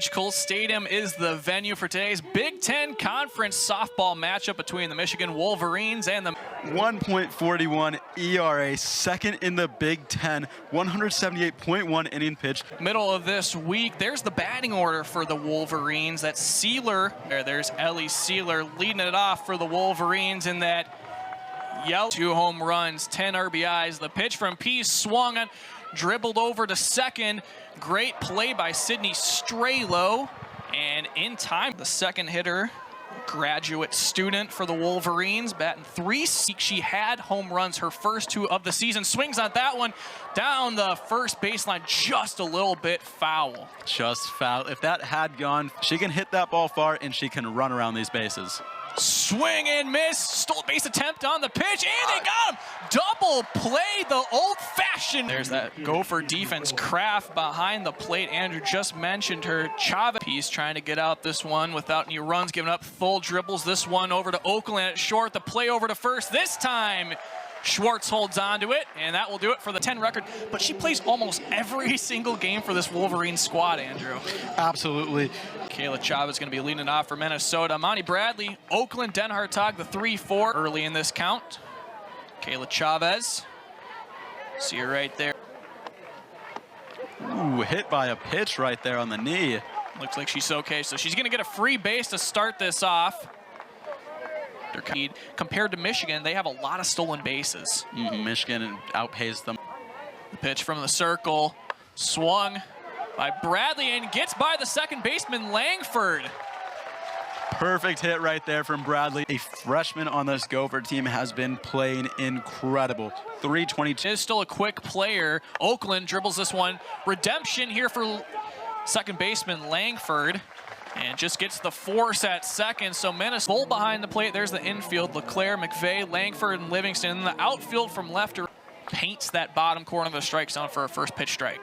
Cole Stadium is the venue for today's Big Ten Conference softball matchup between the Michigan Wolverines and the 1.41 ERA, second in the Big Ten, 178.1 inning pitch. Middle of this week, there's the batting order for the Wolverines. That's Sealer. There's Ellie Sealer leading it off for the Wolverines in that yellow. 2 home runs, 10 RBIs. The pitch from Pease swung on, dribbled over to second. Great play by Sydney Strelo, and in time, the second hitter, graduate student for the Wolverines, batting .360. She had home runs her first 2 of the season. Swings on that one down the first baseline, just a little bit foul. Just foul. If that had gone, she can hit that ball far and she can run around these bases. Swing and miss, stole base attempt on the pitch, and they got him. Double play, the old-fashioned. There's that Gopher defense. Kraft behind the plate. Andrew just mentioned her. Chavez, he's trying to get out this one without any runs, giving up full dribbles. This one over to Oakland at short. The play over to first. This time, Schwartz holds on to it, and that will do it for the 10 record. But she plays almost every single game for this Wolverine squad, Andrew. Absolutely. Kayla Chavez is going to be leading off for Minnesota. Monty Bradley, Oakland, Den Hartog, the 3-4 early in this count. Kayla Chavez. See her right there. Ooh, hit by a pitch right there on the knee. Looks like she's okay, so she's going to get a free base to start this off. Compared to Michigan, they have a lot of stolen bases. Michigan outpaced them. The pitch from the circle, swung by Bradley and gets by the second baseman, Langford. Perfect hit right there from Bradley. A freshman on this Gopher team has been playing incredible. 322. Is still a quick player. Oakland dribbles this one. Redemption here for second baseman Langford. And just gets the force at second. So Minnesota full behind the plate. There's the infield. LeClaire, McVeigh, Langford, and Livingston. And the outfield from left to right paints that bottom corner of the strike zone for a first pitch strike.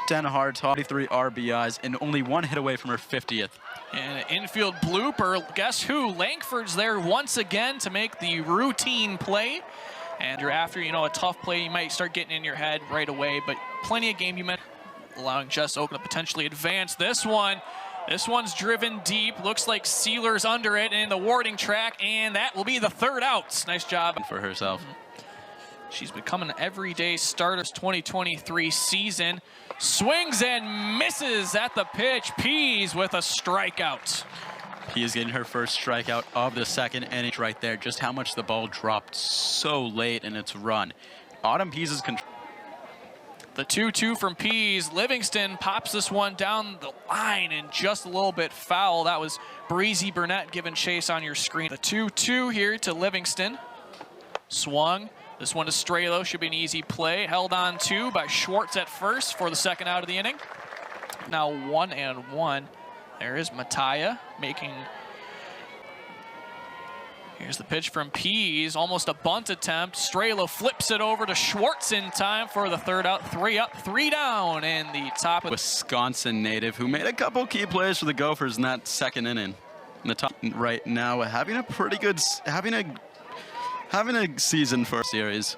Den Hartog, 23 RBIs, and only 1 hit away from her 50th. And an infield blooper. Guess who? Langford's there once again to make the routine play. And you're after, a tough play, you might start getting in your head right away. But plenty of game you meant, allowing Jess Oakland to potentially advance. This one's driven deep. Looks like Sealer's under it in the warding track, and that will be the third out. Nice job for herself. She's becoming an everyday starter 2023 season. Swings and misses at the pitch. Pease with a strikeout. Pease getting her first strikeout of the second inning right there. Just how much the ball dropped so late in its run. Autumn Pease's control. The 2-2 from Pease. Livingston pops this one down the line and just a little bit foul. That was Breezy Burnett giving chase on your screen. The 2-2 here to Livingston. Swung. This one to Strelo. Should be an easy play. Held on to by Schwartz at first for the second out of the inning. Now 1-1. There is Mattia making... Here's the pitch from Pease, almost a bunt attempt. Strelo flips it over to Schwartz in time for the third out. 3 up, 3 down in the top. Wisconsin native who made a couple key plays for the Gophers in that second inning. In the top right now, having a pretty good, having a season for a series.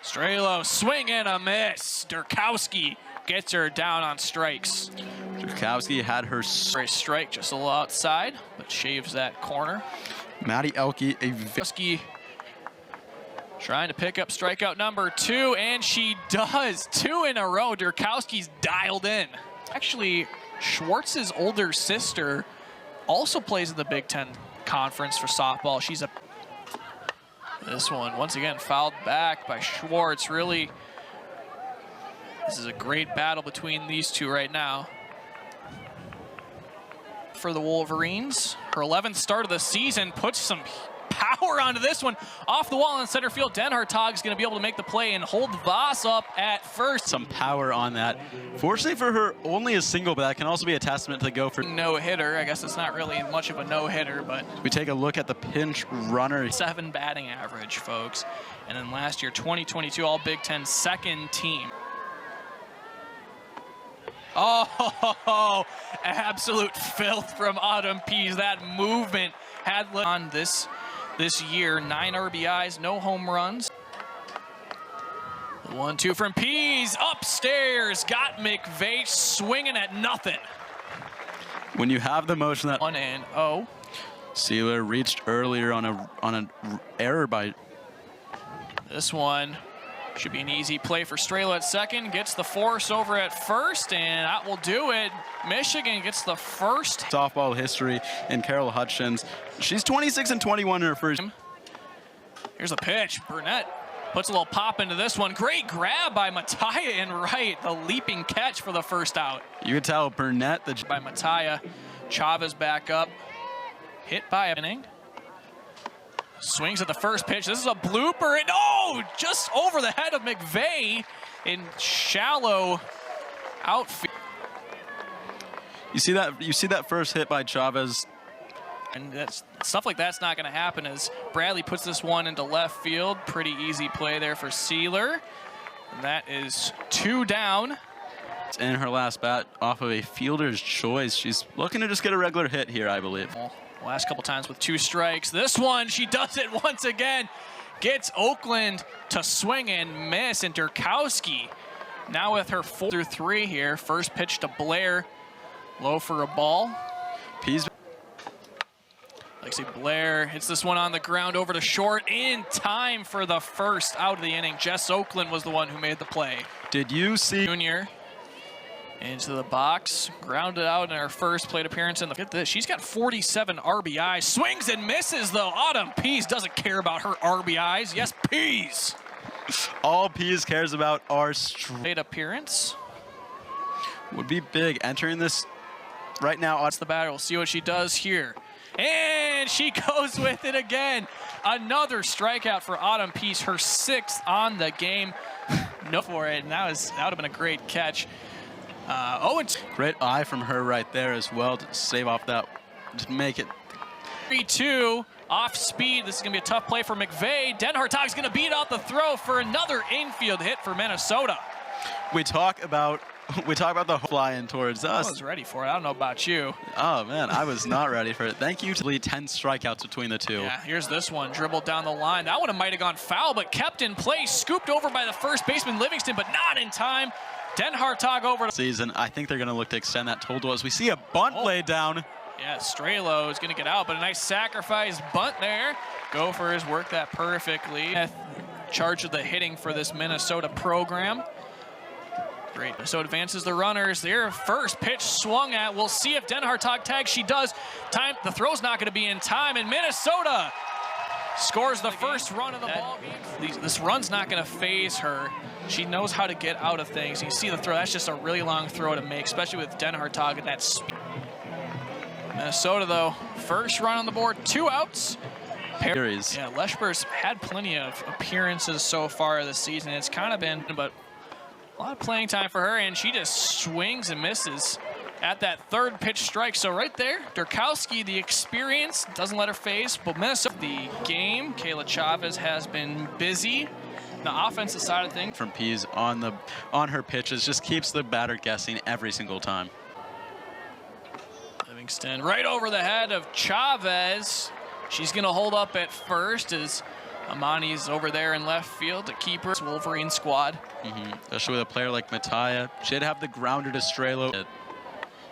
Strelo, swing and a miss. Durkowski gets her down on strikes. Durkowski had her strike just a little outside, but shaves that corner. Maddie Elke, Durkowski trying to pick up strikeout number 2, and she does. 2 in a row. Durkowski's dialed in. Actually, Schwartz's older sister also plays in the Big Ten Conference for softball. She's this one, once again, fouled back by Schwartz. Really, this is a great battle between these two right now. For the Wolverines, her 11th start of the season puts some power onto this one. Off the wall in center field, Den Hartog is going to be able to make the play and hold Voss up at first. Some power on that. Fortunately for her, only a single, but that can also be a testament to the Gopher. No-hitter. I guess it's not really much of a no-hitter, but... We take a look at the pinch runner. 7 batting average, folks. And then last year, 2022 All-Big Ten second team. Oh, absolute filth from Autumn Pease. That movement had on this year. 9 RBIs, no home runs. 1-2 from Pease, upstairs, got McVeigh swinging at nothing. When you have the motion that 1-0. Sealer reached earlier on an error by. This one should be an easy play for Strelo at second. Gets the force over at first, and that will do it. Michigan gets the first. Softball history in Carol Hutchins. She's 26-21 in her first. Here's a pitch. Burnett puts a little pop into this one. Great grab by Mattia in right. The leaping catch for the first out. You could tell Burnett by Mattia. Chavez back up. Hit by an inning. Swings at the first pitch. This is a blooper, and oh, just over the head of McVeigh in shallow outfield. You see that first hit by Chavez. And that's, stuff like that's not going to happen as Bradley puts this one into left field. Pretty easy play there for Sealer. And that is 2 down. In her last bat off of a fielder's choice. She's looking to just get a regular hit here, I believe. Last couple times with 2 strikes. This one, she does it once again. Gets Oakland to swing and miss, and Durkowski now with her 4-3 here. First pitch to Blair, low for a ball. Pease. Lexi Blair hits this one on the ground over to short in time for the first out of the inning. Jess Oakland was the one who made the play. Did you see Junior into the box, grounded out in her first plate appearance. Look at this, she's got 47 RBIs. Swings and misses though. Autumn Pease doesn't care about her RBIs. Yes, Pease. All Pease cares about are straight appearance. Would be big entering this right now. That's the batter. We'll see what she does here. And she goes with it again. Another strikeout for Autumn Pease, her 6th on the game. No for it, and that would have been a great catch. Great eye from her right there as well to save off that, just make it. 3-2 off speed. This is going to be a tough play for McVeigh. Den Hartog's going to beat out the throw for another infield hit for Minnesota. We talk about the flying towards us. I was ready for it. I don't know about you. Oh man, I was not ready for it. Thank you to lead 10 strikeouts between the two. Yeah, here's this one dribbled down the line. That one might have gone foul, but kept in place. Scooped over by the first baseman Livingston, but not in time. Den Hartog over to season. I think they're going to look to extend that total as we see a bunt laid down. Yeah, Strelo is going to get out, but a nice sacrifice bunt there. Gophers work that perfectly. Charge of the hitting for this Minnesota program. Great. Minnesota advances the runners. Their first pitch swung at. We'll see if Den Hartog tags. She does. Time. The throw's not going to be in time, and Minnesota scores the first run of the ball game. This run's not going to phase her. She knows how to get out of things. You see the throw. That's just a really long throw to make, especially with Den Hartog at that speed. Minnesota, though, first run on the board, 2 outs. Yeah, Leshber's had plenty of appearances so far this season. It's kind of been, but a lot of playing time for her, and she just swings and misses at that third pitch strike. So right there, Durkowski, the experience, doesn't let her phase. But Minnesota, the game, Kayla Chavez has been busy. The offensive side of things. From Pease on her pitches just keeps the batter guessing every single time. Livingston right over the head of Chavez. She's going to hold up at first as Amani's over there in left field to keep her Wolverine squad. Especially with a player like Mattia. She'd have the grounder to Strelo.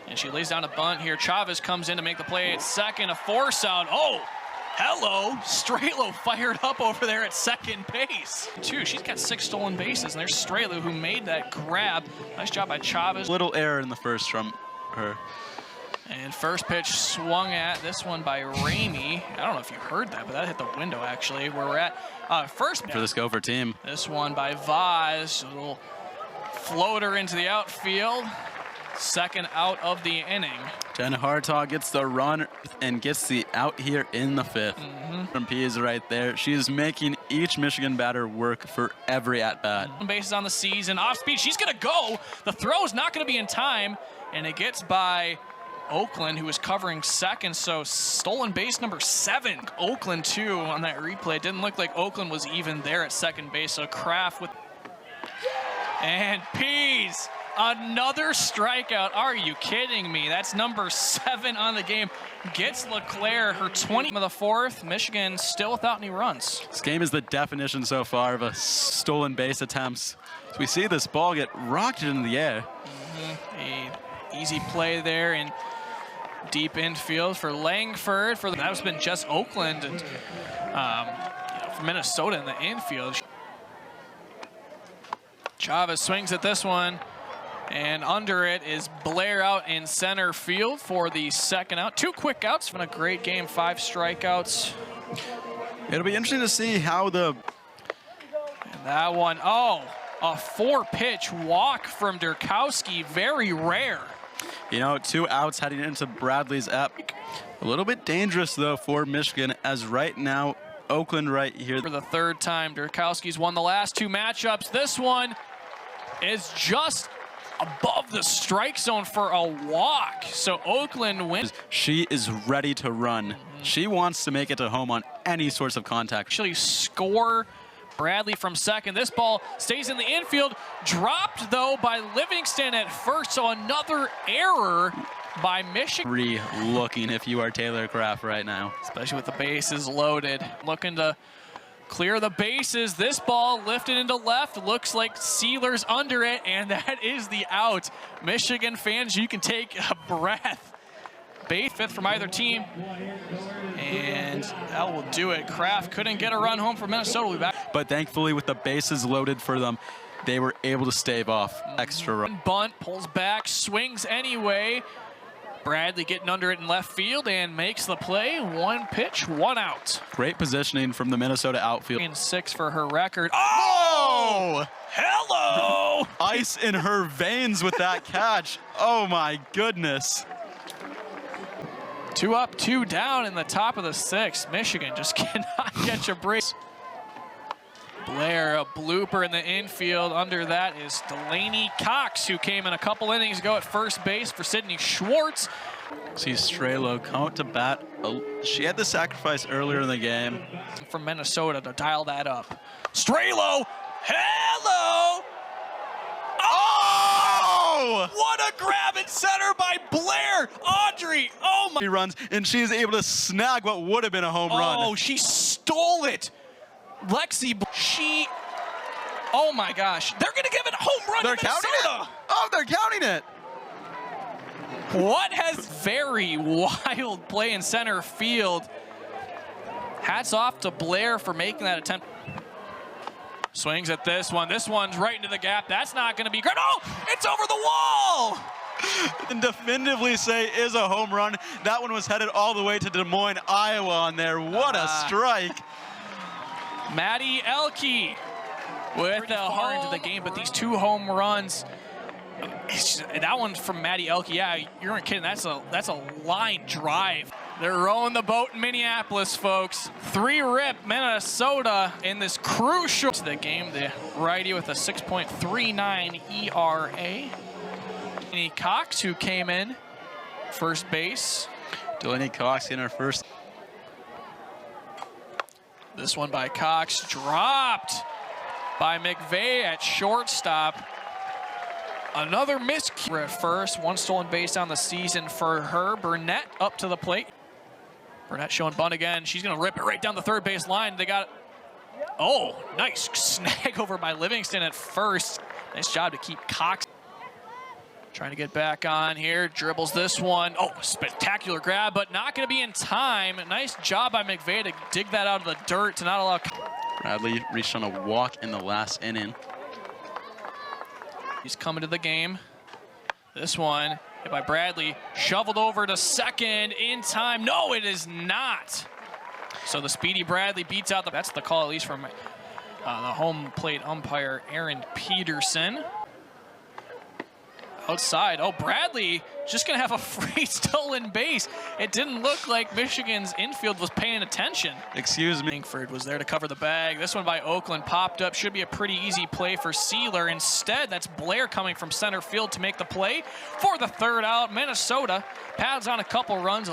And she lays down a bunt here. Chavez comes in to make the play at second. A force out. Oh, hello. Strelo fired up over there at second base. She's got 6 stolen bases, and there's Strelo who made that grab. Nice job by Chavez. Little error in the first from her. And first pitch swung at, this one by Ramey. I don't know if you heard that, but that hit the window actually. Where we're at first for this Gopher team. This one by Vaz, a little floater into the outfield. Second out of the inning. Den Hartog gets the run and gets the out here in the 5th. From Pease right there. She's making each Michigan batter work for every at-bat. Bases on the season, off speed, she's gonna go. The throw is not gonna be in time, and it gets by Oakland, who was covering second, so stolen base number 7. Oakland, too, on that replay. It didn't look like Oakland was even there at second base, so Kraft with... And Pease Another strikeout. Are you kidding me? That's number 7 on the game. Gets LeClaire her 20th of the 4th. Michigan still without any runs. This game is the definition so far of a stolen base attempts. So we see this ball get rocketed in the air. A easy play there in deep infield for Langford. That's been Jess Oakland and for Minnesota in the infield. Chavez swings at this one. And under it is Blair out in center field for the second out. 2 quick outs from a great game, 5 strikeouts. It'll be interesting to see how the... And that one, oh, a 4-pitch walk from Durkowski, very rare. You know, 2 outs heading into Bradley's ep. A little bit dangerous, though, for Michigan, as right now, Oakland right here. For the 3rd time, Durkowski's won the last 2 matchups. This one is just above the strike zone for a walk. So Oakland wins. She is ready to run. She wants to make it to home on any sorts of contact. Actually score. Bradley from second. This ball stays in the infield. Dropped, though, by Livingston at first. So another error by Michigan. Looking if you are Taylor Craft right now. Especially with the bases loaded. Looking to clear the bases. This ball lifted into left. Looks like Sealer's under it, and that is the out. Michigan fans, you can take a breath. Base 5th from either team. And that will do it. Kraft couldn't get a run home for Minnesota. We'll be back. But thankfully, with the bases loaded for them, they were able to stave off extra run. Bunt, pulls back, swings anyway. Bradley getting under it in left field and makes the play. 1 pitch, 1 out. Great positioning from the Minnesota outfield. And 6 for her record. Oh! Hello! Ice in her veins with that catch. Oh my goodness. 2 up, 2 down in the top of the 6th. Michigan just cannot catch a break. Blair, a blooper in the infield. Under that is Delaney Cox, who came in a couple innings ago at first base for Sydney Schwartz. See Strelo come out to bat. She had the sacrifice earlier in the game. From Minnesota to dial that up. Strelo, hello! Oh! What a grab in center by Blair! Audrey, oh my... She runs, and she's able to snag what would have been a home run. Oh, she stole it. Lexi, oh my gosh. They're going to give it a home run They're to Minnesota. counting it. Oh, they're counting it. What has very wild play in center field. Hats off to Blair for making that attempt. Swings at this one. This one's right into the gap. That's not going to be great. Oh, it's over the wall. And definitively say is a home run. That one was headed all the way to Des Moines, Iowa on there. What a strike. Maddie Elke with the hard into the game, but these 2 home runs. That one's from Maddie Elke. Yeah, you weren't kidding. That's a line drive. They're rowing the boat in Minneapolis, folks. 3-rip Minnesota in this crucial to the game. The righty with a 6.39 ERA. Delaney Cox, who came in first base. Delaney Cox in her first. This one by Cox, dropped by McVeigh at shortstop. Another miscue at first. 1 stolen base on the season for her. Burnett up to the plate. Burnett showing bunt again. She's going to rip it right down the 3rd base line. They got, oh, nice snag over by Livingston at first. Nice job to keep Cox. Trying to get back on here, dribbles this one. Oh, spectacular grab, but not going to be in time. Nice job by McVeigh to dig that out of the dirt to not allow. Bradley reached on a walk in the last inning. He's coming to the game. This one hit by Bradley, shoveled over to second in time. No, it is not. So the speedy Bradley beats out that's the call, at least from the home plate umpire, Aaron Peterson. Outside, oh, Bradley just gonna have a free stolen base. It didn't look like Michigan's infield was paying attention. Excuse me. Langford was there to cover the bag. This one by Oakland popped up. Should be a pretty easy play for Sealer. Instead, that's Blair coming from center field to make the play for the 3rd out. Minnesota pads on a couple runs.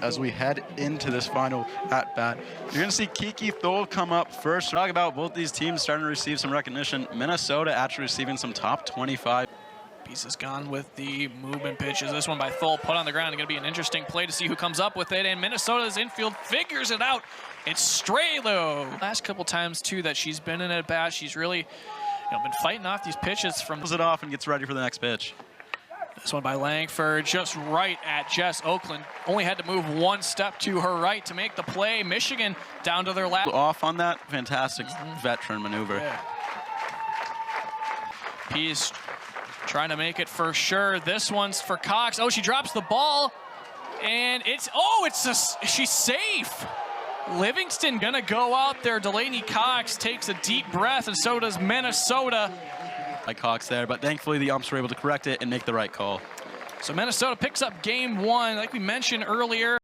As we head into this final at-bat, you're gonna see Kiki Thole come up first. Talk about both these teams starting to receive some recognition. Minnesota actually receiving some top 25. Peace is gone with the movement pitches. This one by Thole, put on the ground. It's going to be an interesting play to see who comes up with it. And Minnesota's infield figures it out. It's Strelo. Last couple times, too, that she's been in at bat, she's really been fighting off these pitches from... Pulls it off and gets ready for the next pitch. This one by Langford, just right at Jess Oakland. Only had to move one step to her right to make the play. Michigan down to their last. Off on that fantastic veteran maneuver. Yeah. Pease trying to make it for sure. This one's for Cox. Oh, she drops the ball. And she's safe. Livingston gonna go out there. Delaney Cox takes a deep breath, and so does Minnesota. By Cox there, but thankfully the umps were able to correct it and make the right call. So Minnesota picks up game one, like we mentioned earlier.